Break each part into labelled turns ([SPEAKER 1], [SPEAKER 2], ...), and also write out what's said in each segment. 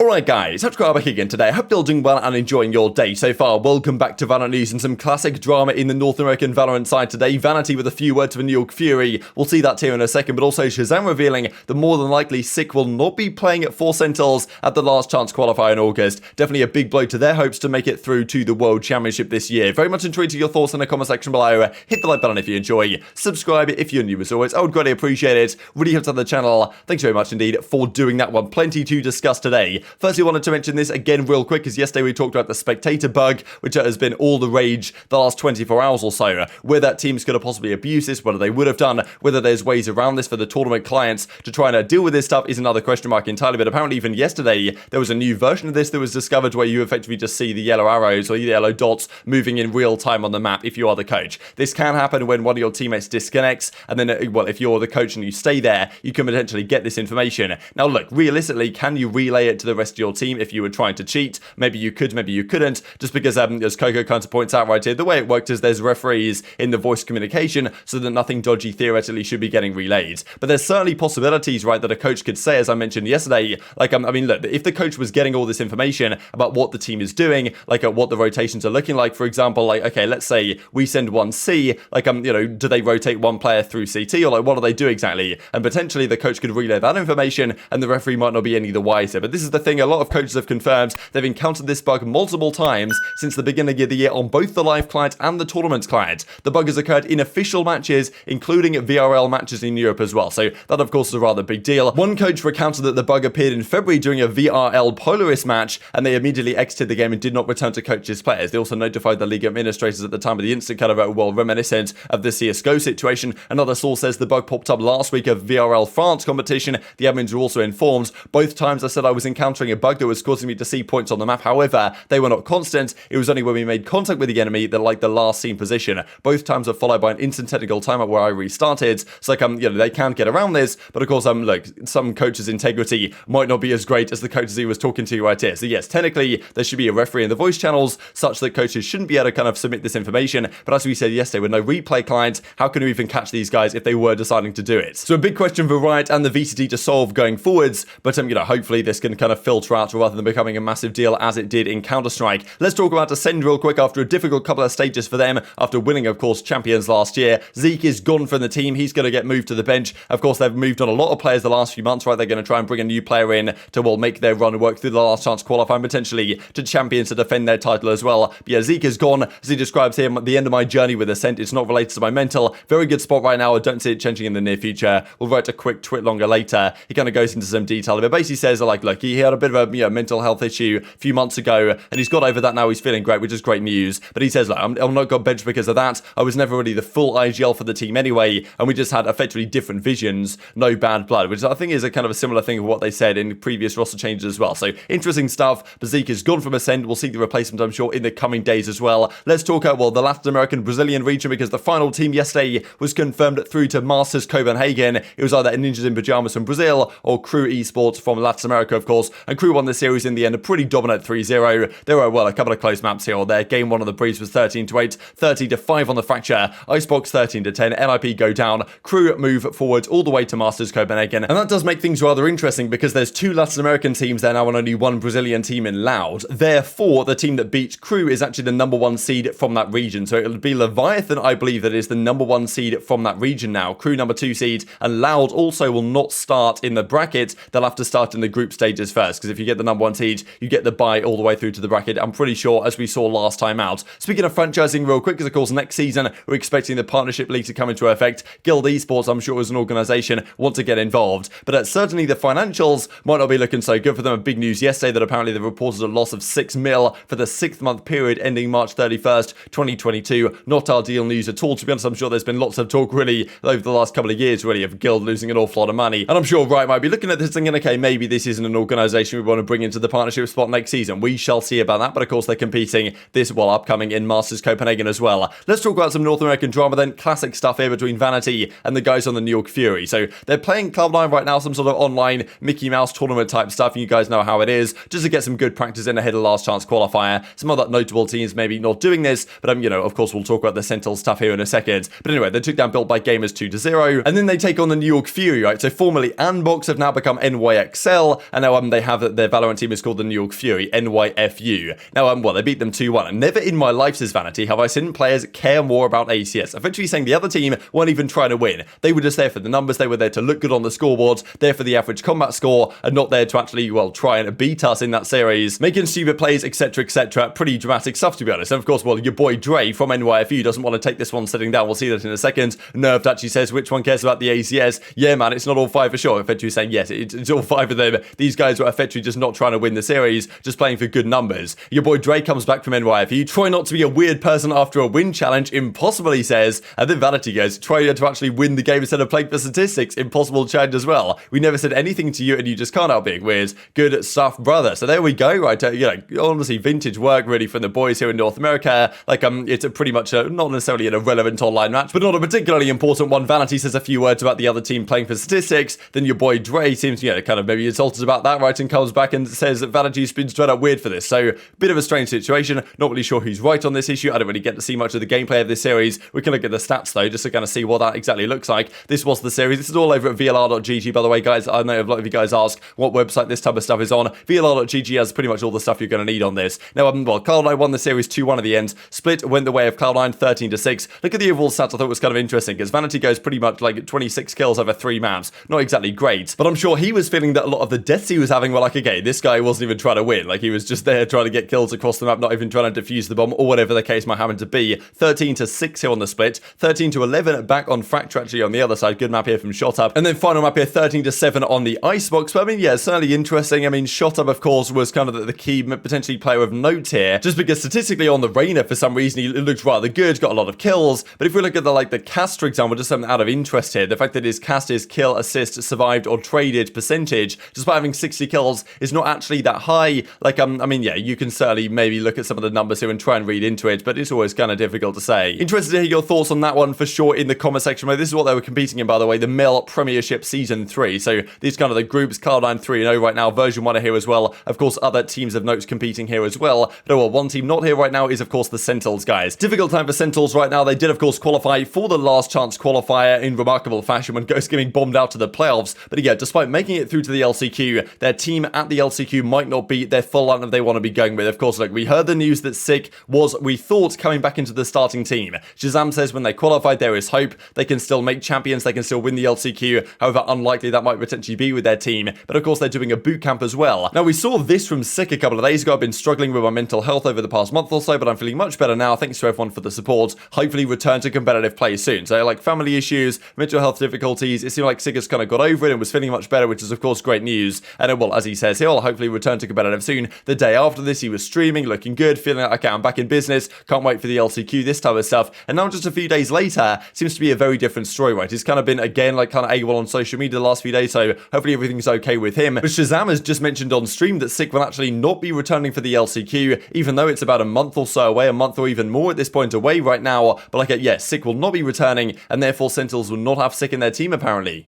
[SPEAKER 1] Alright guys, TacticalRab back again today. I hope you're all doing well and enjoying your day so far. Welcome back to Valorant News and some classic drama in the North American Valorant side today. Vanity with a few words of a New York Fury. We'll see that here in a second, but also ShahZaM revealing that more than likely SicK will not be playing at 4 Sentinels at the last chance qualifier in August. Definitely a big blow to their hopes to make it through to the World Championship this year. Very much intrigued to your thoughts in the comment section below. Hit the like button if you enjoy. Subscribe if you're new as always. I would greatly appreciate it. Really helps out the channel. Thanks very much indeed for doing that one. Plenty to discuss today. Firstly, I wanted to mention this again real quick, as yesterday we talked about the spectator bug, which has been all the rage the last 24 hours or so, where that team's going to possibly abuse this, whether they would have done, whether there's ways around this for the tournament clients to try and deal with this stuff is another question mark entirely. But apparently even yesterday there was a new version of this that was discovered where you effectively just see the yellow arrows or the yellow dots moving in real time on the map if you are the coach. This can happen when one of your teammates disconnects, and then, well, if you're the coach and you stay there, you can potentially get this information. Now look, realistically, can you relay it to the rest of your team if you were trying to cheat? Maybe you could, maybe you couldn't, just because as Coco kind of points out right here, the way it worked is there's referees in the voice communication so that nothing dodgy theoretically should be getting relayed. But there's certainly possibilities, right, that a coach could say, as I mentioned yesterday, like, I mean, look, if the coach was getting all this information about what the team is doing, like what the rotations are looking like, for example, like, okay, let's say we send one C, like, do they rotate one player through CT, or like, what do they do exactly? And potentially the coach could relay that information and the referee might not be any the wiser. But this is the thing, a lot of coaches have confirmed they've encountered this bug multiple times since the beginning of the year on both the live client and the tournament client. The bug has occurred in official matches, including VRL matches in Europe as well, so that of course is a rather big deal. One coach recounted that the bug appeared in February during a VRL Polaris match, and they immediately exited the game and did not return to coach his players. They also notified the league administrators at the time of the incident, kind of well reminiscent of the CSGO situation. Another source says the bug popped up last week of VRL France competition. The admins were also informed. Both times I said I was encountering a bug that was causing me to see points on the map. However, they were not constant. It was only when we made contact with the enemy that, like, the last seen position. Both times were followed by an instant technical timeout where I restarted. So, like, they can get around this, but of course, look, some coaches' integrity might not be as great as the coaches he was talking to right here. So yes, technically, there should be a referee in the voice channels such that coaches shouldn't be able to kind of submit this information. But as we said yesterday, with no replay client, how can we even catch these guys if they were deciding to do it? So a big question for Riot and the VCT to solve going forwards, but hopefully this can kind of filter out rather than becoming a massive deal as it did in Counter-Strike. Let's talk about TenZ real quick. After a difficult couple of stages for them, after winning, of course, champions last year, SicK is gone from the team. He's going to get moved to the bench. Of course, they've moved on a lot of players the last few months, right? They're going to try and bring a new player in to, well, make their run work through the last chance qualifying, potentially to champions to defend their title as well. But yeah, SicK is gone. As he describes here, at the end of my journey with Ascent, it's not related to my mental. Very good spot right now. I don't see it changing in the near future. We'll write a quick twit longer later. He kind of goes into some detail. But basically says, like, look, he had a bit of a mental health issue a few months ago, and he's got over that now. He's feeling great, which is great news. But he says, like, I'm not got benched because of that. I was never really the full IGL for the team anyway, and we just had effectively different visions, no bad blood, which I think is a kind of a similar thing of what they said in previous roster changes as well. So interesting stuff. But SicK is gone from Ascend. We'll see the replacement, I'm sure, in the coming days as well. Let's talk about, well, the Latin American Brazilian region, because the final team yesterday was confirmed through to Masters Copenhagen. It was either Ninjas in Pajamas from Brazil or Crew Esports from Latin America, of course, and Crew won the series in the end, a pretty dominant 3-0. There were, well, a couple of close maps here or there. Game 1 on the Breeze was 13-8, 30-5 on the Fracture, Icebox 13-10, NIP go down, Crew move forward all the way to Masters Copenhagen, and that does make things rather interesting because there's 2 Latin American teams there now and only 1 Brazilian team in Loud. Therefore, the team that beats Crew is actually the number 1 seed from that region, so it'll be Leviathan, I believe, that is the number 1 seed from that region now. Crew number 2 seed, and Loud also will not start in the bracket. They'll have to start in the group stages first, because if you get the number 1 seed, you get the bye all the way through to the bracket, I'm pretty sure, as we saw last time out. Speaking of franchising real quick, because of course next season we're expecting the partnership league to come into effect. Guild Esports, I'm sure, as an organisation, want to get involved, but certainly the financials might not be looking so good for them. A big news yesterday that apparently they reported a loss of 6 mil for the 6th-month period ending March 31st, 2022. Not ideal news at all. To be honest, I'm sure there's been lots of talk really over the last couple of years really of Guild losing an awful lot of money, and I'm sure Riot might be looking at this thinking, okay, maybe this isn't an organisation we want to bring into the partnership spot next season. We shall see about that, but of course they're competing this, well, upcoming in Masters Copenhagen as well. Let's talk about some North American drama then. Classic stuff here between Vanity and the guys on the New York Fury. So they're playing Cloud9 right now, some sort of online Mickey Mouse tournament type stuff, and you guys know how it is, just to get some good practice in ahead of last chance qualifier. Some other notable teams maybe not doing this, but of course we'll talk about the Sentinels stuff here in a second. But anyway, they took down Built by Gamers 2-0, and then they take on the New York Fury, right? So formerly Anbox have now become NYXL, and now they have their Valorant team is called the New York Fury, NYFU. Now, well, they beat them 2-1. And never in my life, says Vanity, have I seen players care more about ACS. Effectively saying the other team weren't even trying to win. They were just there for the numbers. They were there to look good on the scoreboards, there for the average combat score, and not there to actually, well, try and beat us in that series. Making stupid plays, etc., etc. Pretty dramatic stuff, to be honest. And of course, well, your boy Dre from NYFU doesn't want to take this one sitting down. We'll see that in a second. Nerved actually says, which one cares about the ACS? Yeah, man, it's not all five for sure. Effectively saying, yes, it's all five of them. These guys were effectively just not trying to win the series, just playing for good numbers. Your boy Dre comes back from NYFU. Try not to be a weird person after a win challenge. Impossible, he says. And then Vanity goes, try to actually win the game instead of playing for statistics. Impossible challenge as well. We never said anything to you and you just can't help being weird. Good stuff, brother. So there we go, right? Honestly, vintage work really from the boys here in North America. It's a pretty much not necessarily an irrelevant online match, but not a particularly important one. Vanity says a few words about the other team playing for statistics. Then your boy Dre seems, kind of maybe insulted about that, right? And comes back and says that Vanity's been straight up weird for this. So, bit of a strange situation. Not really sure who's right on this issue. I don't really get to see much of the gameplay of this series. We can look at the stats though, just to kind of see what that exactly looks like. This was the series. This is all over at VLR.gg, by the way, guys. I know a lot of you guys ask what website this type of stuff is on. VLR.gg has pretty much all the stuff you're going to need on this. Now, well, Cloud9 won the series 2-1 at the end. Split went the way of Cloud9 13-6. Look at the overall stats. I thought it was kind of interesting because Vanity goes pretty much like 26 kills over 3 maps. Not exactly great, but I'm sure he was feeling that a lot of the deaths he was having were like, okay, this guy wasn't even trying to win. Like, he was just there trying to get kills across the map, not even trying to defuse the bomb or whatever the case might happen to be. 13-6 here on the split. 13-11 back on Fracture actually on the other side. Good map here from ShotUp. And then final map here, 13-7 on the Icebox. But I mean, yeah, certainly interesting. I mean, ShotUp, of course, was kind of the key potentially player of note here, just because statistically on the Reyna, for some reason, he looked rather good, got a lot of kills. But if we look at the cast, for example, just something out of interest here, the fact that his cast is kill, assist, survived, or traded percentage, despite having 60 kills, is not actually that high. I mean, yeah, you can certainly maybe look at some of the numbers here and try and read into it, but it's always kind of difficult to say. Interested to hear your thoughts on that one for sure in the comment section. This is what they were competing in, by the way, the Male Premiership Season 3. So these kind of the groups, Cloud9 3-0 right now, version 1 are here as well. Of course, other teams of notes competing here as well. But well, one team not here right now is, of course, the Sentinels, guys. Difficult time for Sentinels right now. They did, of course, qualify for the last chance qualifier in remarkable fashion when Ghost getting bombed out to the playoffs. But yeah, despite making it through to the LCQ, their team at the LCQ might not be their full lineup they want to be going with. Of course, look, we heard the news that SicK was, we thought, coming back into the starting team. ShahZaM says when they qualified, there is hope. They can still make champions. They can still win the LCQ. However, unlikely that might potentially be with their team. But of course, they're doing a boot camp as well. Now, we saw this from SicK a couple of days ago. I've been struggling with my mental health over the past month or so, but I'm feeling much better now. Thanks to everyone for the support. Hopefully return to competitive play soon. So, like, family issues, mental health difficulties, it seemed like SicK has kind of got over it and was feeling much better, which is, of course, great news. And, well, as he says, he'll hopefully return to competitive soon. The day after this, he was streaming, looking good, feeling like, okay, I'm back in business, can't wait for the LCQ, this type of stuff. And now just a few days later, seems to be a very different story, right? He's kind of been, again, like, kind of AWOL on social media the last few days, so hopefully everything's okay with him. But ShahZaM has just mentioned on stream that SicK will actually not be returning for the LCQ, even though it's about a month or so away, a month or even more at this point away right now. But like, yeah, SicK will not be returning, and therefore Sentinels will not have SicK in their team, apparently.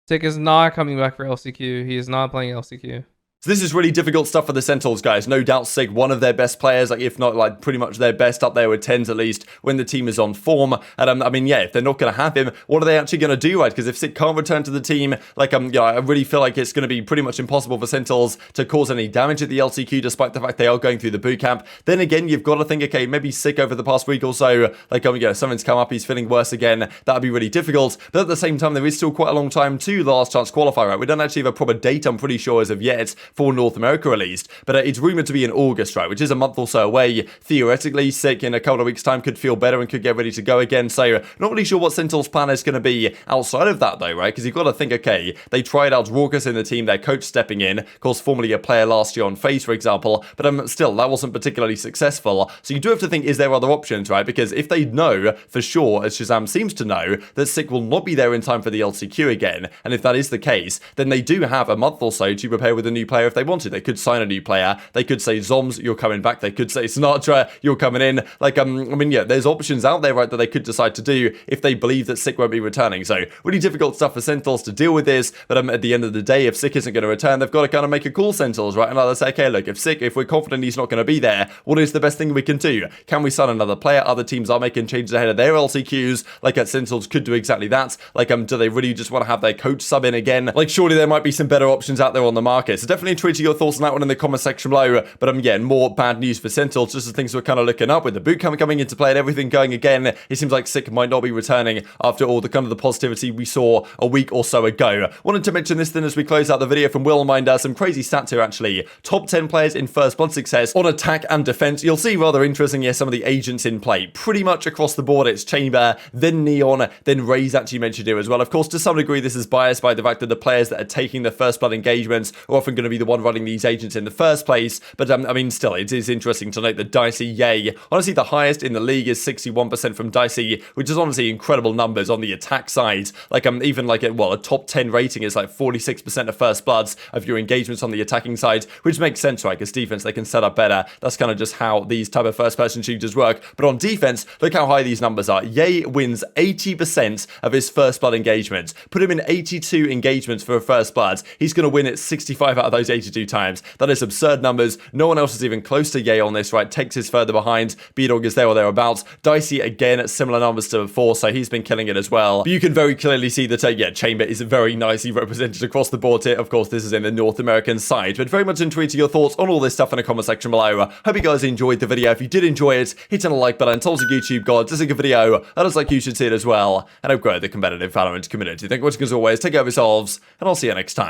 [SPEAKER 2] SicK is not coming back for LCQ. He is not playing LCQ.
[SPEAKER 1] So this is really difficult stuff for the Sentinels, guys. No doubt SicK, one of their best players, like if not like pretty much their best, up there with TenZ at least, when the team is on form. And I mean, yeah, if they're not going to have him, what are they actually going to do, right? Because if SicK can't return to the team, like yeah, I really feel like it's going to be pretty much impossible for Sentinels to cause any damage at the LCQ, despite the fact they are going through the boot camp. Then again, you've got to think, okay, maybe SicK over the past week or so, like yeah, something's come up, he's feeling worse again. That'd be really difficult. But at the same time, there is still quite a long time to the last chance qualifier, right? We don't actually have a proper date, I'm pretty sure, as of yet for North America released, but it's rumored to be in August, right, which is a month or so away. Theoretically, SicK in a couple of weeks' time could feel better and could get ready to go again, so not really sure what Sentinels' plan is going to be outside of that, though, right, because you've got to think, okay, they tried out Raucus in the team, their coach stepping in, of course, formerly a player last year on FaZe, for example, but still, that wasn't particularly successful, so you do have to think, is there other options, right, because if they know, for sure, as ShahZaM seems to know, that SicK will not be there in time for the LCQ again, and if that is the case, then they do have a month or so to prepare with a new player player if they wanted. They could sign a new player. They could say, Zoms, you're coming back. They could say, Sinatraa, you're coming in. Like, I mean, yeah, there's options out there, right, that they could decide to do if they believe that SicK won't be returning. So, really difficult stuff for Sentinels to deal with this, but at the end of the day, if SicK isn't going to return, they've got to kind of make a call, Sentinels, right? And either say, okay, look, if we're confident he's not going to be there, what is the best thing we can do? Can we sign another player? Other teams are making changes ahead of their LCQs. Like, Sentinels could do exactly that. Like, do they really just want to have their coach sub in again? Like, surely there might be some better options out there on the market. So definitely tweet your thoughts on that one in the comment section below. But yeah, more bad news for Sentinels, just as things we're kind of looking up with the bootcamp coming into play and everything going again. It seems like SicK might not be returning after all the kind of the positivity we saw a week or so ago. Wanted to mention this then as we close out the video from Willminder. Some crazy stats here actually. Top 10 players in first blood success on attack and defense. You'll see rather interesting here some of the agents in play. Pretty much across the board, it's Chamber, then Neon, then Raze actually mentioned here as well. Of course, to some degree, this is biased by the fact that the players that are taking the first blood engagements are often going to be the one running these agents in the first place. But I mean, still, it is interesting to note that Dicey, yay. Honestly, the highest in the league is 61% from Dicey, which is honestly incredible numbers on the attack side. Like, even like, a top 10 rating is like 46% of first bloods of your engagements on the attacking side, which makes sense, right? Because defense, they can set up better. That's kind of just how these type of first-person shooters work. But on defense, look how high these numbers are. Ye wins 80% of his first blood engagements. Put him in 82 engagements for a first blood. He's going to win it 65 out of those 82 times. That is absurd numbers. No one else is even close to Ye on this, right? Tex is further behind. B-Dog is there or thereabouts. Dicey, again, similar numbers to before, so he's been killing it as well. But you can very clearly see that, yeah, Chamber is very nicely represented across the board here. Of course, this is in the North American side, but very much intrigued to your thoughts on all this stuff in the comment section below. Hope you guys enjoyed the video. If you did enjoy it, hit on a like button, tell us YouTube God, this is a good video, that is like you should see it as well, and I've grown the competitive Valorant community. Thank you for watching as always, take care of yourselves, and I'll see you next time.